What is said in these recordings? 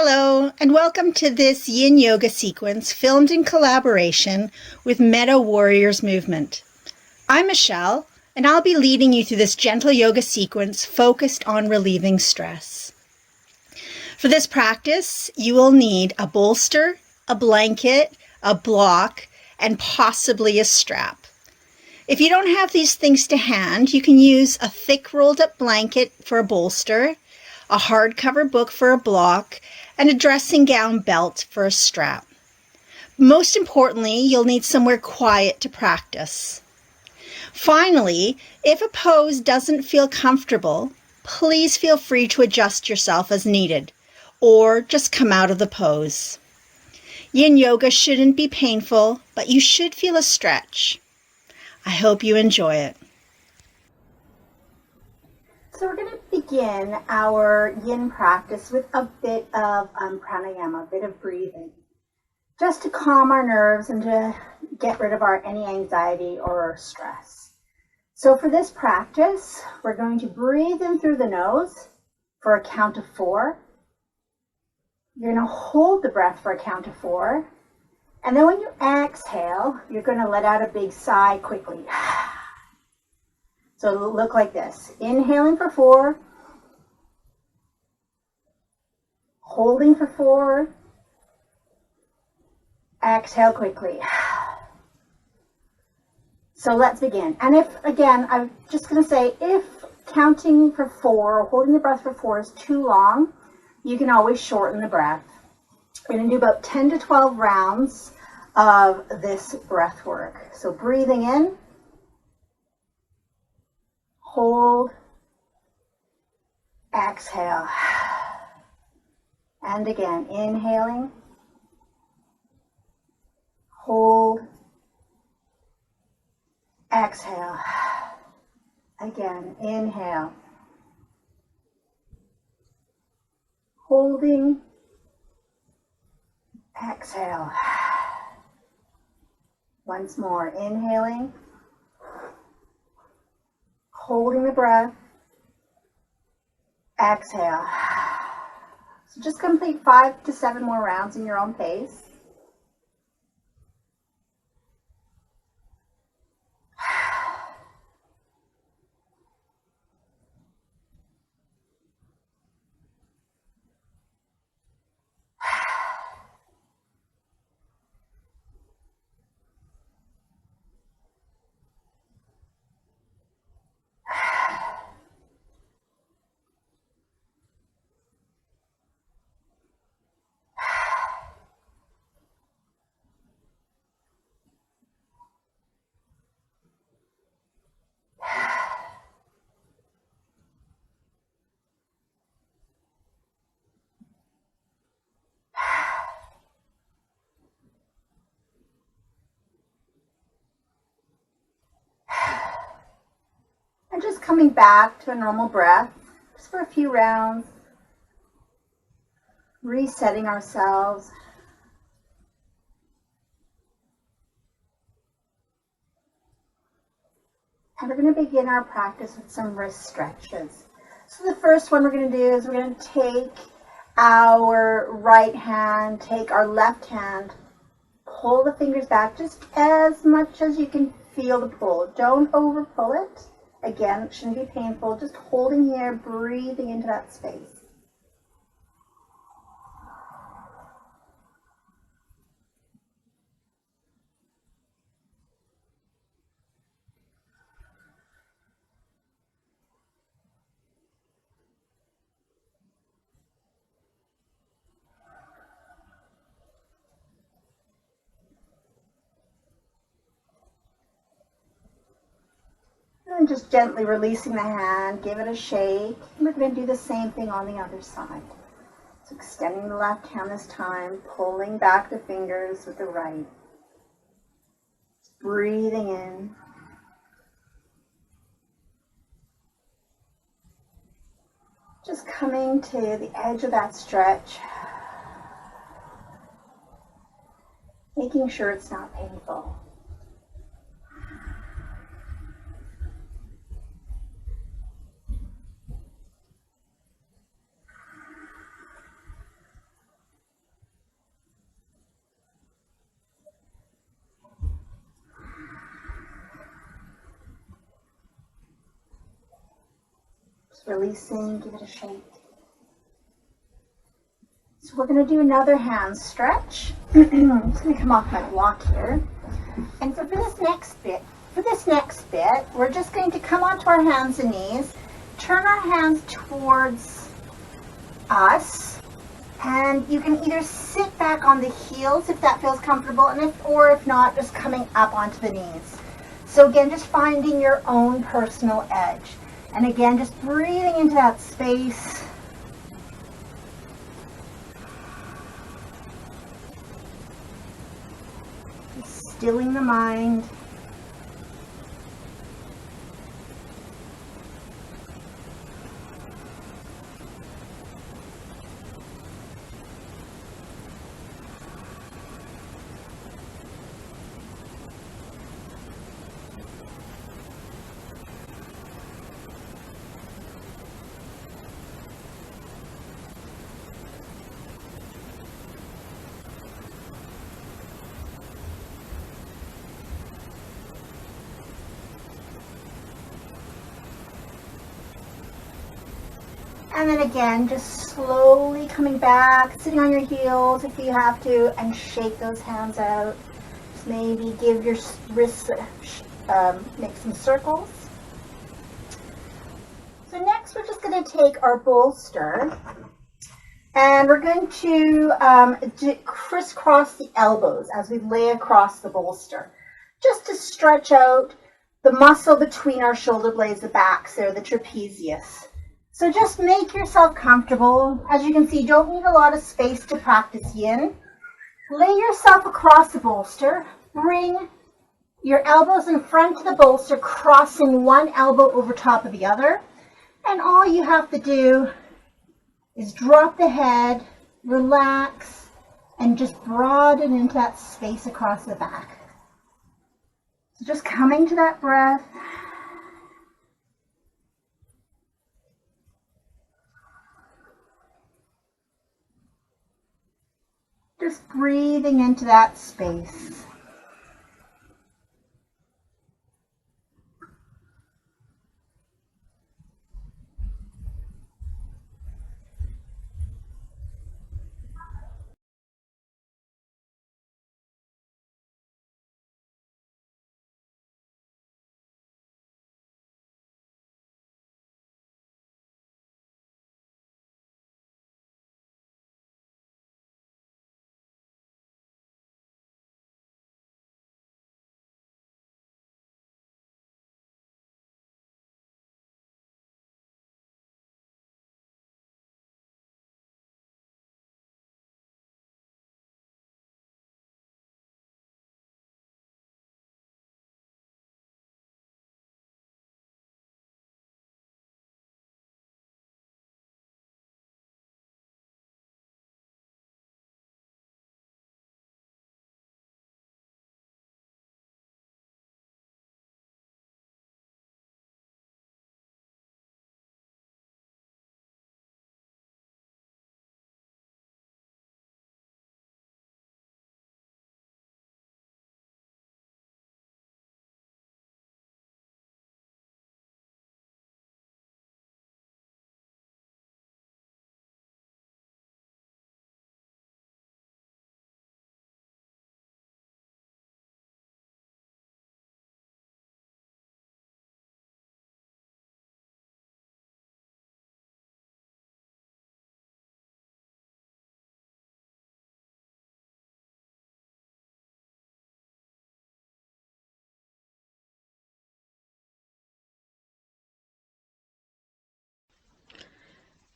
Hello, and welcome to this Yin Yoga sequence filmed in collaboration with Metta Warriors Movement. I'm Michelle, and I'll be leading you through this gentle yoga sequence focused on relieving stress. For this practice, you will need a bolster, a blanket, a block, and possibly a strap. If you don't have these things to hand, you can use a thick rolled up blanket for a bolster, a hardcover book for a block, and a dressing gown belt for a strap. Most importantly, you'll need somewhere quiet to practice. Finally, if a pose doesn't feel comfortable, please feel free to adjust yourself as needed, or just come out of the pose. Yin yoga shouldn't be painful, but you should feel a stretch. I hope you enjoy it. So we're going to begin our yin practice with a bit of pranayama, a bit of breathing, just to calm our nerves and to get rid of any anxiety or stress. So for this practice, we're going to breathe in through the nose for a count of 4. You're going to hold the breath for a count of 4. And then when you exhale, you're going to let out a big sigh quickly. So it'll look like this. Inhaling for 4. Holding for 4. Exhale quickly. So let's begin. And I'm just going to say, if counting for 4 or holding the breath for 4 is too long, you can always shorten the breath. We're going to do about 10 to 12 rounds of this breath work. So breathing in, hold, exhale. And again, inhaling, hold, exhale. Again, inhale, holding, exhale. Once more, inhaling, holding the breath, exhale. So just complete 5 to 7 more rounds in your own pace. And just coming back to a normal breath, just for a few rounds, resetting ourselves. And we're going to begin our practice with some wrist stretches. So the first one we're going to do is we're going to take our right hand, take our left hand, pull the fingers back just as much as you can feel the pull. Don't over pull it. Again, it shouldn't be painful. Just holding here, breathing into that space. And just gently releasing the hand, give it a shake. And we're going to do the same thing on the other side. So extending the left hand this time, pulling back the fingers with the right. Breathing in. Just coming to the edge of that stretch. Making sure it's not painful. releasing, give it a shake. So we're going to do another hand stretch. I'm just going to come off my block here. And so for this next bit, we're just going to come onto our hands and knees, turn our hands towards us, and you can either sit back on the heels if that feels comfortable, and if not, just coming up onto the knees. So again, just finding your own personal edge. And again, just breathing into that space. Just stilling the mind. And then again, just slowly coming back, sitting on your heels if you have to, and shake those hands out. Just maybe give your wrists, make some circles. So next we're just going to take our bolster, and we're going to crisscross the elbows as we lay across the bolster, just to stretch out the muscle between our shoulder blades, the backs there, the trapezius. So just make yourself comfortable. As you can see, you don't need a lot of space to practice yin. Lay yourself across the bolster. Bring your elbows in front of the bolster, crossing one elbow over top of the other. And all you have to do is drop the head, relax, and just broaden into that space across the back. So just coming to that breath. Just breathing into that space.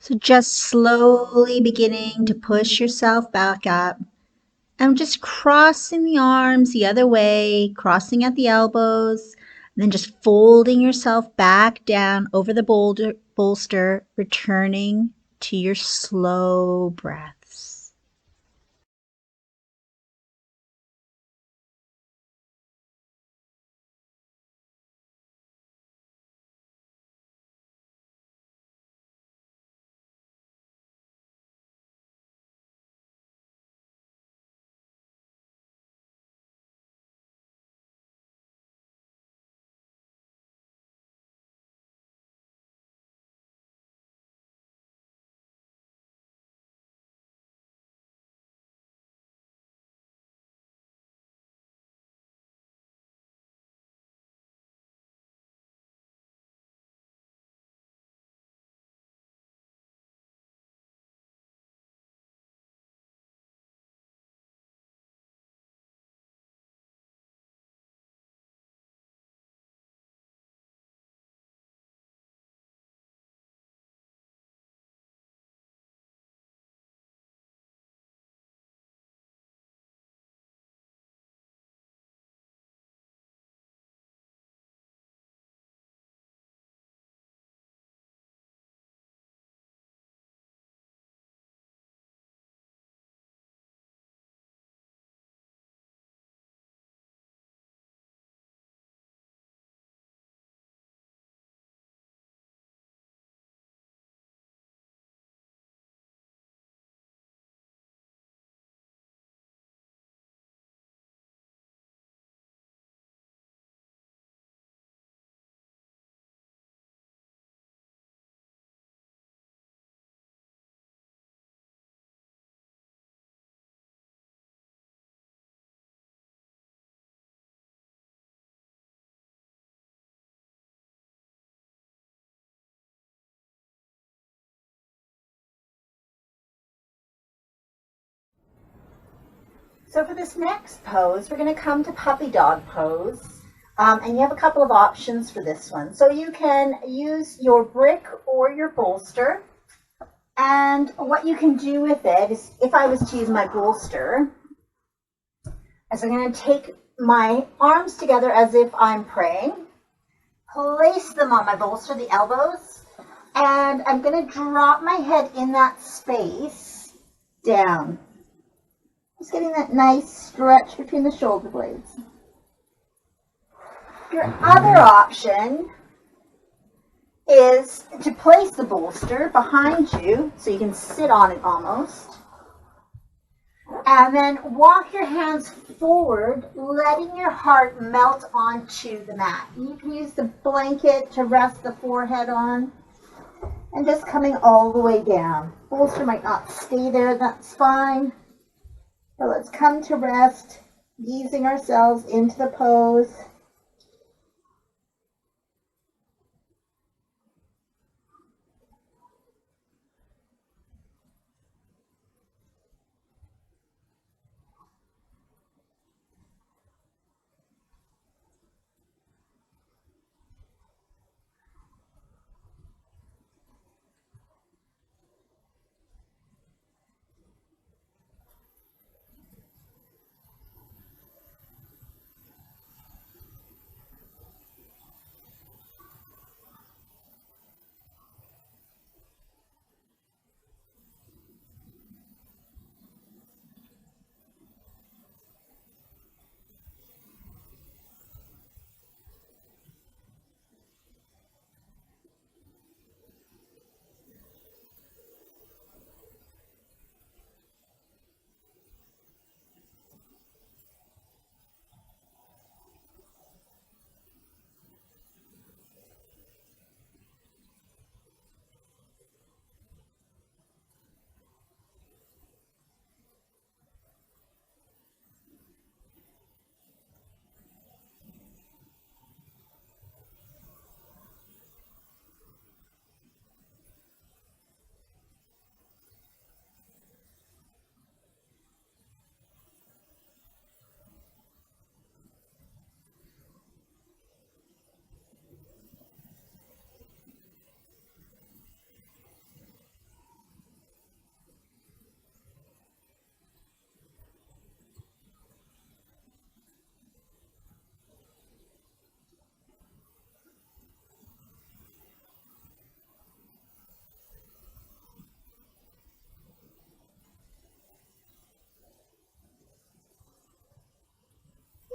So just slowly beginning to push yourself back up and just crossing the arms the other way, crossing at the elbows, and then just folding yourself back down over the bolster, returning to your slow breaths. So for this next pose, we're going to come to puppy dog pose. And you have a couple of options for this one. So you can use your brick or your bolster. And what you can do with it is, if I was to use my bolster, is I'm going to take my arms together as if I'm praying, place them on my bolster, the elbows, and I'm going to drop my head in that space down. Just getting that nice stretch between the shoulder blades. Your other option is to place the bolster behind you so you can sit on it almost. And then walk your hands forward, letting your heart melt onto the mat. You can use the blanket to rest the forehead on. And just coming all the way down. Bolster might not stay there, that's fine. But let's come to rest, easing ourselves into the pose.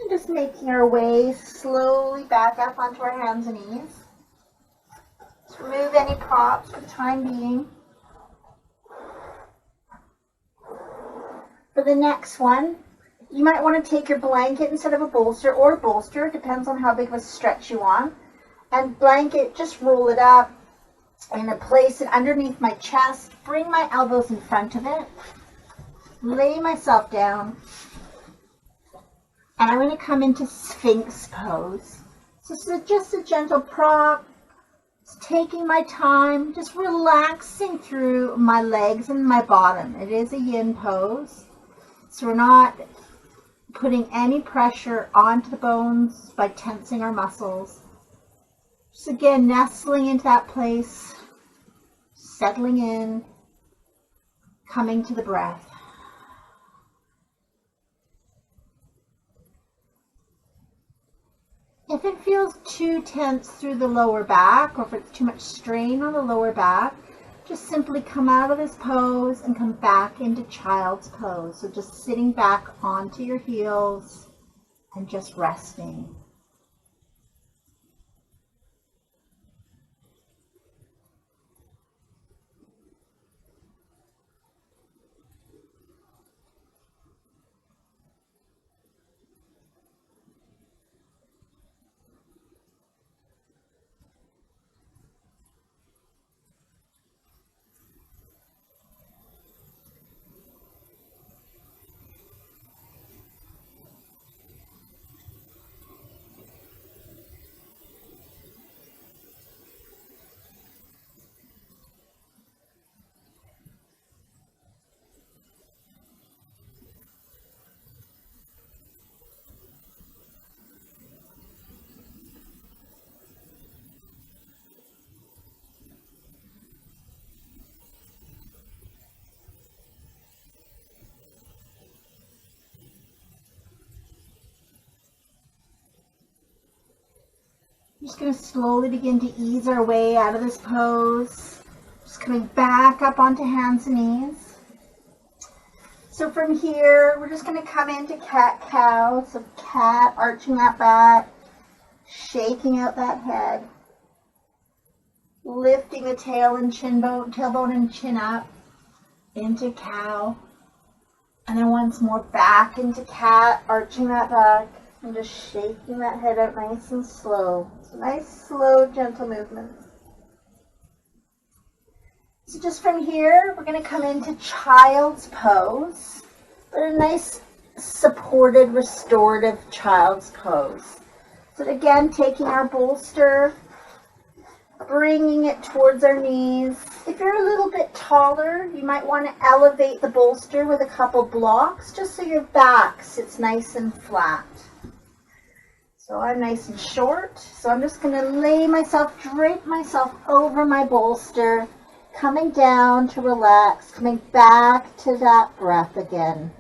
And just making our way slowly back up onto our hands and knees. Just remove any props for the time being. For the next one, you might want to take your blanket instead of a bolster, or a bolster, depends on how big of a stretch you want. And blanket, just roll it up and place it underneath my chest. Bring my elbows in front of it. Lay myself down. And I'm going to come into Sphinx pose. So this is just a gentle prop. Just taking my time, just relaxing through my legs and my bottom. It is a yin pose. So we're not putting any pressure onto the bones by tensing our muscles. Just again, nestling into that place, settling in, coming to the breath. If it feels too tense through the lower back, or if it's too much strain on the lower back, just simply come out of this pose and come back into child's pose. So just sitting back onto your heels and just resting. Just going to slowly begin to ease our way out of this pose. Just coming back up onto hands and knees. So from here, we're just going to come into cat-cow. So cat, arching that back, shaking out that head, lifting the tail and tailbone and chin up into cow. And then once more back into cat, arching that back and just shaking that head out nice and slow. So nice, slow, gentle movements. So just from here, we're going to come into child's pose, but a nice supported, restorative child's pose. So again, taking our bolster, bringing it towards our knees. If you're a little bit taller, you might want to elevate the bolster with a couple blocks, just so your back sits nice and flat. So I'm nice and short, so I'm just going to drape myself over my bolster, coming down to relax, coming back to that breath again.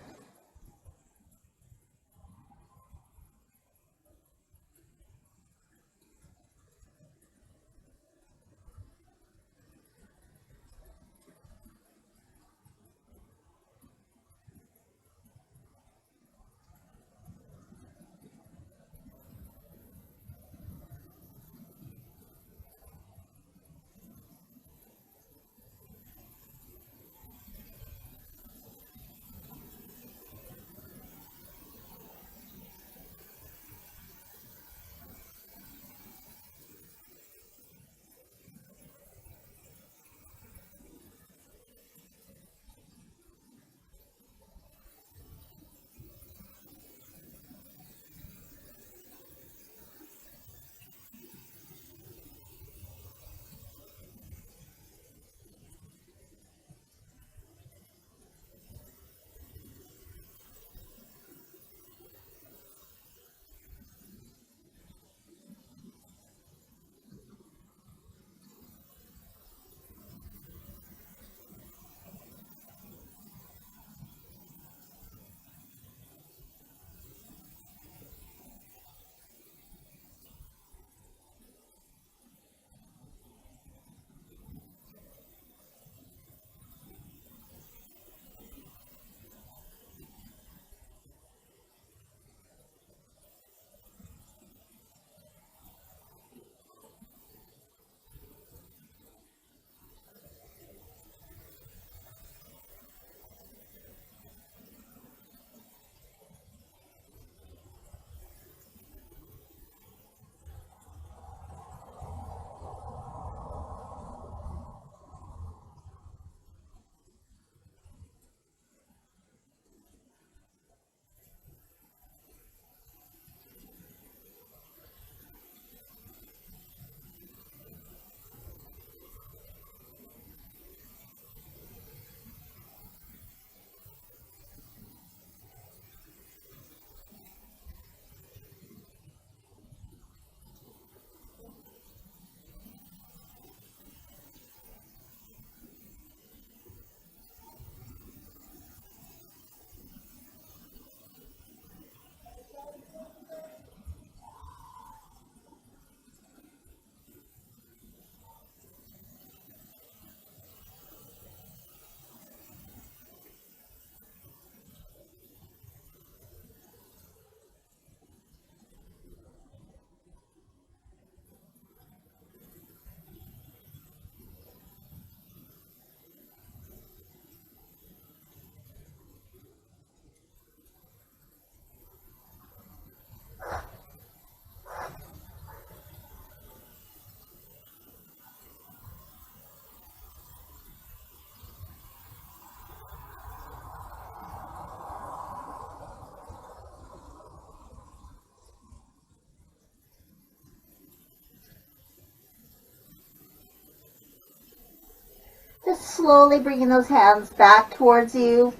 Just slowly bringing those hands back towards you,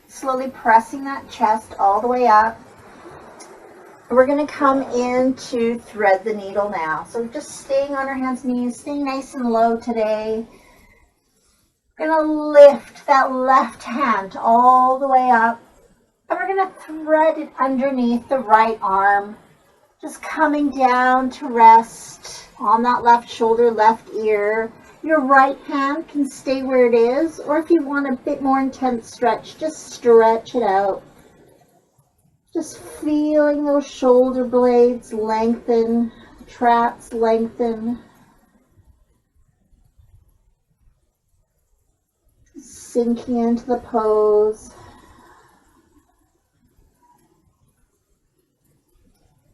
slowly pressing that chest all the way up. We're going to come into thread the needle now. So just staying on our hands and knees, staying nice and low today. We're going to lift that left hand all the way up. And we're going to thread it underneath the right arm. Just coming down to rest on that left shoulder, left ear. Your right hand can stay where it is, or if you want a bit more intense stretch, just stretch it out. Just feeling those shoulder blades lengthen, traps lengthen. Sinking into the pose.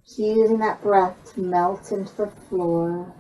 Just using that breath to melt into the floor.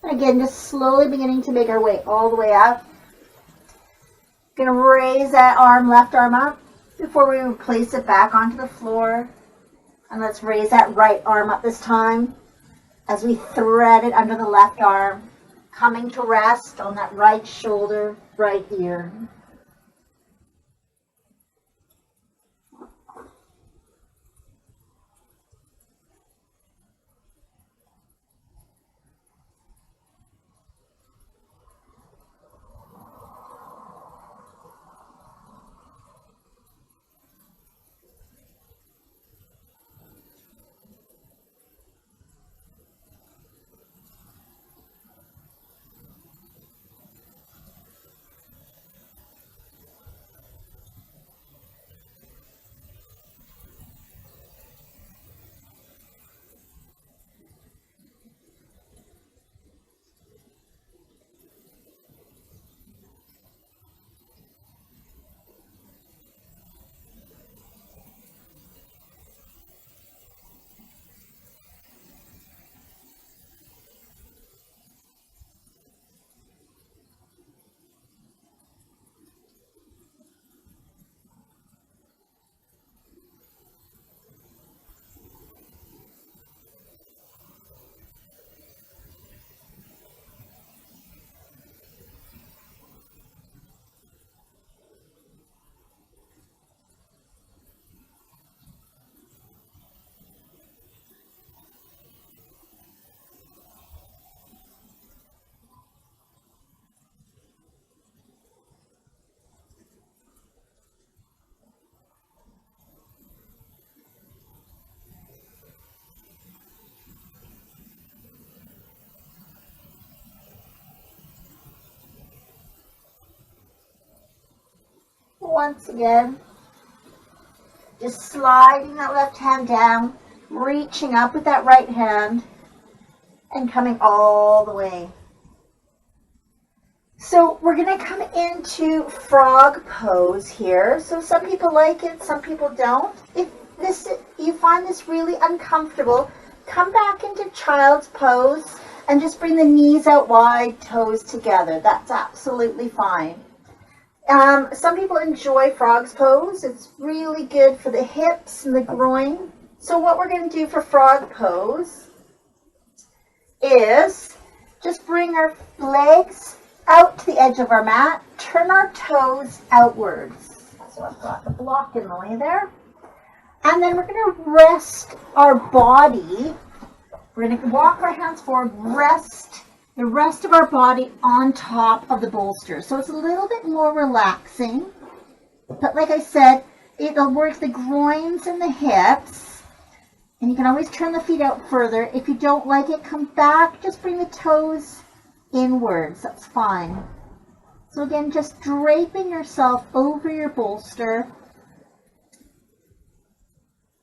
Again, just slowly beginning to make our way all the way up. Gonna raise that arm, left arm up before we place it back onto the floor. And let's raise that right arm up this time as we thread it under the left arm, coming to rest on that right shoulder, right ear. Once again, just sliding that left hand down, reaching up with that right hand, and coming all the way. So we're going to come into frog pose here. So some people like it, some people don't. If you find this really uncomfortable, come back into child's pose and just bring the knees out wide, toes together. That's absolutely fine. Some people enjoy frog's pose. It's really good for the hips and the groin. So what we're going to do for frog pose is just bring our legs out to the edge of our mat, turn our toes outwards. So I've got the block in the way there. And then we're going to rest our body. We're going to walk our hands forward, rest the rest of our body on top of the bolster. So it's a little bit more relaxing. But like I said, it'll work the groins and the hips. And you can always turn the feet out further. If you don't like it, come back. Just bring the toes inwards. That's fine. So again, just draping yourself over your bolster.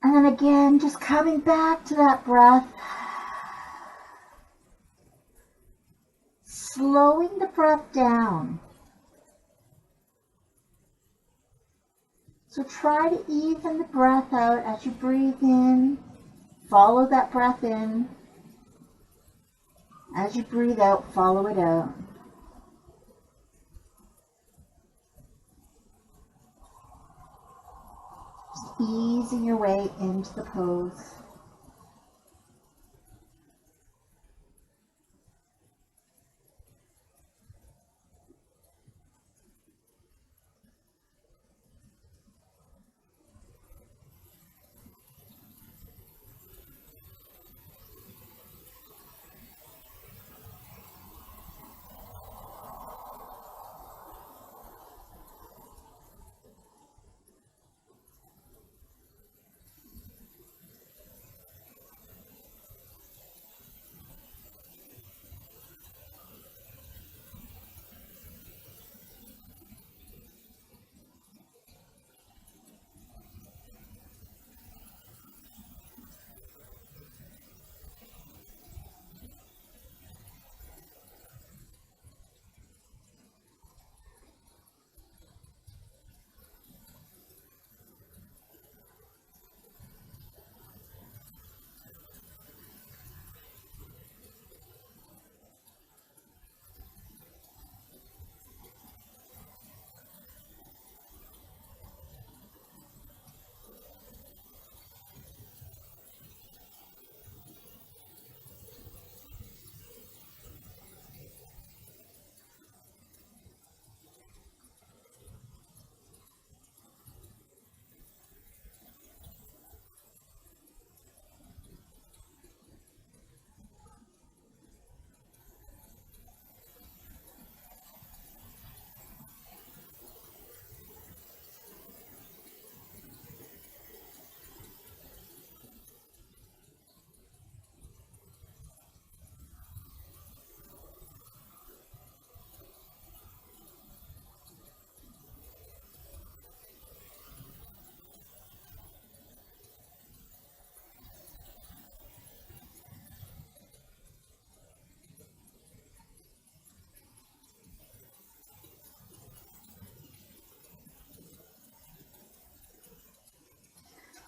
And then again, just coming back to that breath. Slowing the breath down. So try to even the breath out as you breathe in. Follow that breath in. As you breathe out, follow it out. Just easing your way into the pose.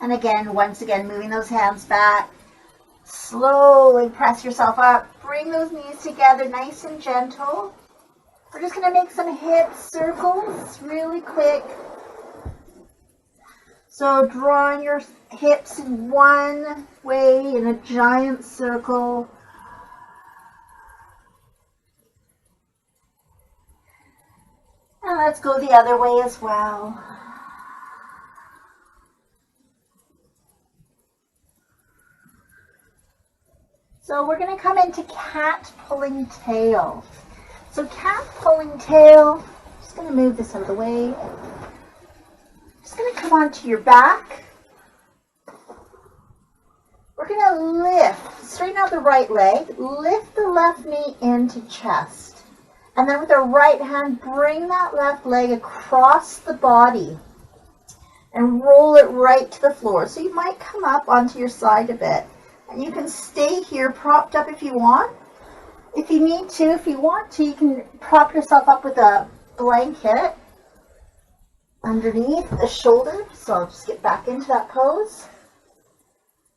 And again, once again, moving those hands back. Slowly press yourself up. Bring those knees together, nice and gentle. We're just going to make some hip circles really quick. So drawing your hips in one way in a giant circle. And let's go the other way as well. So we're going to come into cat pulling tail. So cat pulling tail, just going to move this out of the way. Just going to come onto your back. We're going to lift, straighten out the right leg, lift the left knee into chest. And then with our right hand, bring that left leg across the body and roll it right to the floor. So you might come up onto your side a bit. And you can stay here propped up if you want. If you need to, if you want to, you can prop yourself up with a blanket underneath the shoulder. So I'll just get back into that pose.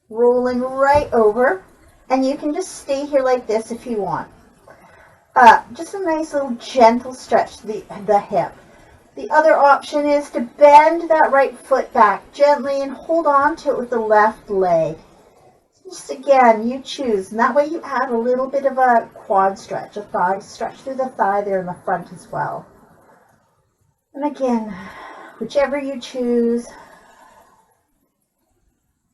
Rolling right over. And you can just stay here like this if you want. Just a nice little gentle stretch to the hip. The other option is to bend that right foot back gently and hold on to it with the left leg. Just again, you choose. And that way you add a little bit of a quad stretch, a thigh stretch through the thigh there in the front as well. And again, whichever you choose,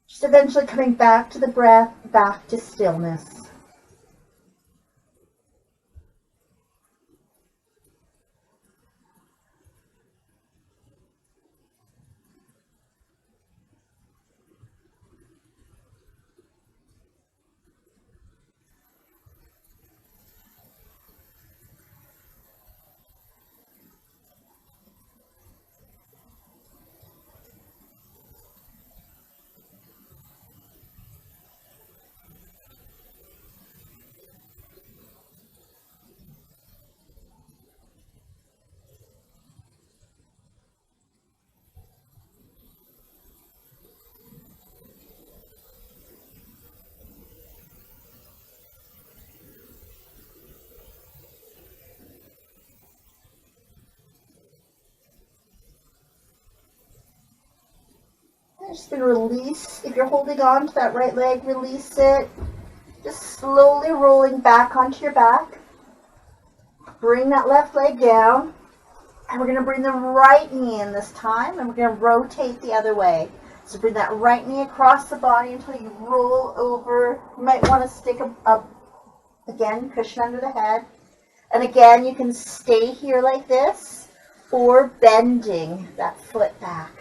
just eventually coming back to the breath, back to stillness. Just going to release. If you're holding on to that right leg, release it. Just slowly rolling back onto your back. Bring that left leg down. And we're going to bring the right knee in this time. And we're going to rotate the other way. So bring that right knee across the body until you roll over. You might want to stick again, cushion under the head. And again, you can stay here like this or bending that foot back.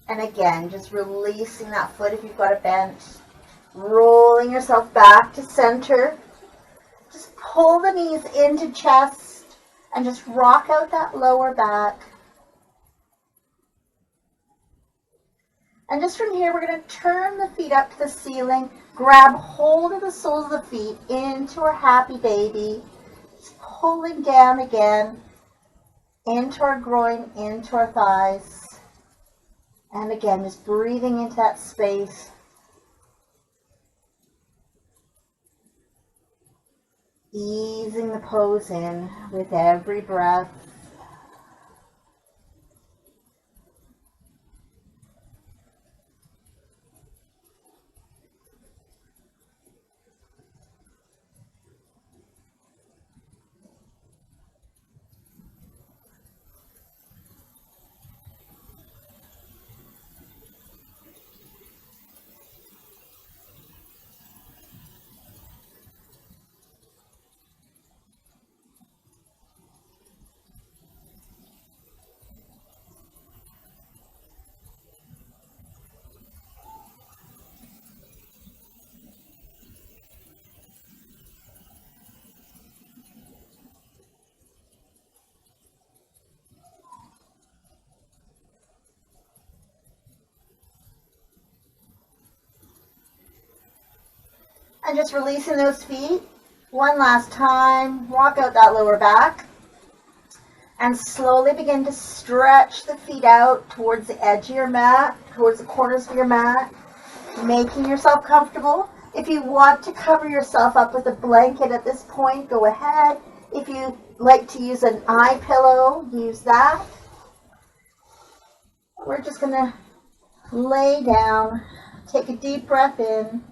And again, just releasing that foot if you've got it bent. Rolling yourself back to center. Just pull the knees into chest and just rock out that lower back. And just from here, we're going to turn the feet up to the ceiling. Grab hold of the soles of the feet into our happy baby. Just pulling down again into our groin, into our thighs. And again, just breathing into that space. Easing the pose in with every breath. And just releasing those feet. One last time. Walk out that lower back. And slowly begin to stretch the feet out towards the edge of your mat, towards the corners of your mat. Making yourself comfortable. If you want to cover yourself up with a blanket at this point, go ahead. If you like to use an eye pillow, use that. We're just going to lay down, take a deep breath in,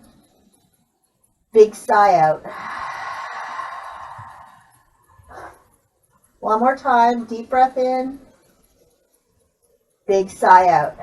big sigh out. One more time, deep breath in, big sigh out.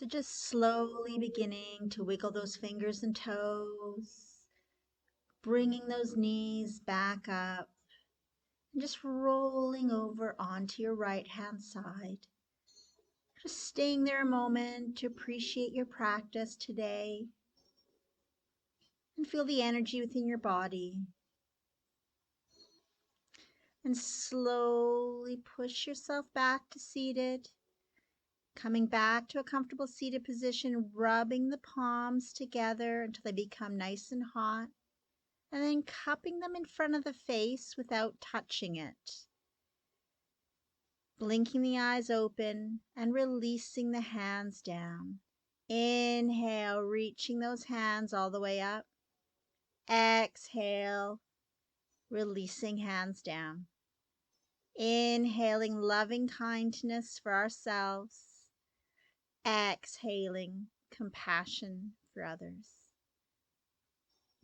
So just slowly beginning to wiggle those fingers and toes, bringing those knees back up, and just rolling over onto your right hand side. Just staying there a moment to appreciate your practice today and feel the energy within your body. And slowly push yourself back to seated. Coming back to a comfortable seated position, rubbing the palms together until they become nice and hot, and then cupping them in front of the face without touching it. Blinking the eyes open and releasing the hands down. Inhale, reaching those hands all the way up. Exhale, releasing hands down. Inhaling loving kindness for ourselves. Exhaling compassion for others.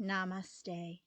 Namaste.